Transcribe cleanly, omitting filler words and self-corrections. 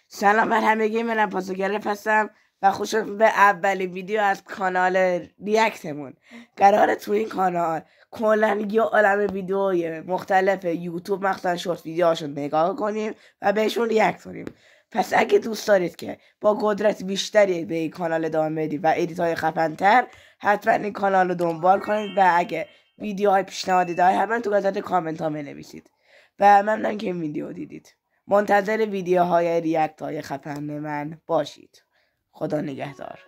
سلام بر همگی، منم پاسوگرف هستم و خوش به اولین ویدیو از کانال ریاکتمون. قراره تو این کانال کلا یه عالم ویدیوهای مختلف یوتیوب مخصوصا شورت ویدیوهاشو نگاه کنیم و بهشون ریاکت کنیم. پس اگه دوست دارید که با قدرت بیشتری به این کانال ادامه بدید و ادیت‌های خفن‌تر، حتما این کانال رو دنبال کنید و اگه ویدیوهای پیشنهادی دارید حتما تو قسمت کامنت ها بنویسید. و ممنون که این ویدیو دیدید. منتظر ویدیوهای ریاکت های خفن من باشید. خدا نگهدار.